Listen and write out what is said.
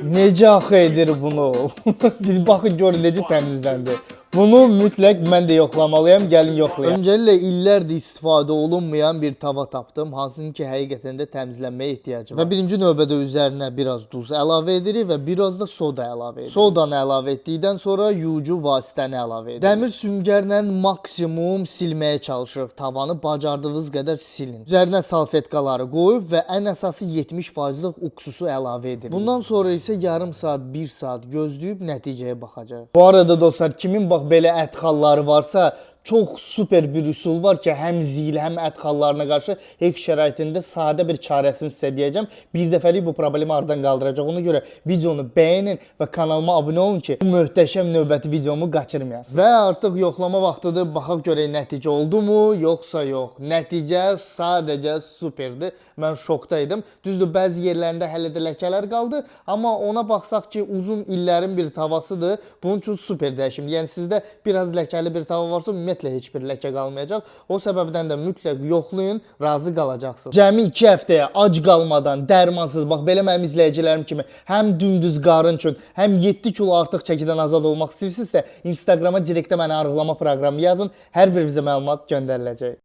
Necə axı edir bunu? Bir baxın görün necə təmizləndi. Bunu mütləq mən də yoxlamalıyam, gəlin yoxlayaq. Öncəliklə illərdir istifadə olunmayan bir tava tapdım, hansının ki həqiqətən də təmizlənməyə ehtiyacı var. Və birinci növbədə üzərinə biraz duz əlavə edirik və biraz da soda əlavə edirik. Sodanı əlavə etdikdən sonra yuyucu vasitəni əlavə edirik. Dəmir süngərlə maksimum silməyə çalışırıq tavanı, bacardığınız qədər silin. Üzərinə salfetkaları qoyub və ən əsası 70%lıq uksusu əlavə edirik. Bundan sonra isə yarım saat, 1 saat gözləyib nəticəyə baxacağıq. Bu arada dostlar, kimin bax belə ət xalları varsa, çox super bir üsul var ki, həm ziyli, həm ət xallarına qarşı ev şəraitində sadə bir çarəsini sizə deyəcəm. Bir dəfəlik bu problemi aradan qaldıracaq. Ona görə videonu bəyənin və kanalıma abunə olun ki, bu möhtəşəm növbəti videomu qaçırmayasınız. Və artıq yoxlama vaxtıdır. Baxaq görək nəticə oldu mu, yoxsa yox. Nəticə sadəcə superdir. Mən şokdaydım. Düzdür, bəzi yerlərində hələ də ləkələr qaldı, amma ona baxsaq ki, uzun illərin bir tavasıdır. Bunun üçün super dəyişim. Yəni sizdə biraz ləkəli bir tava varsa, ümumiyyətlə heç bir ləkə qalmayacaq. O səbəbdən də mütləq yoxlayın, razı qalacaqsınız. Cəmi 2 həftəyə ac qalmadan, dərmansız, bax belə mənim izləyicilərim kimi həm dümdüz qarın üçün, həm 7 kilo artıq çəkidən azad olmaq istəyirsinizsə, Instagrama direktə mənə arıqlama proqramı yazın. Hər birinizə məlumat göndəriləcək.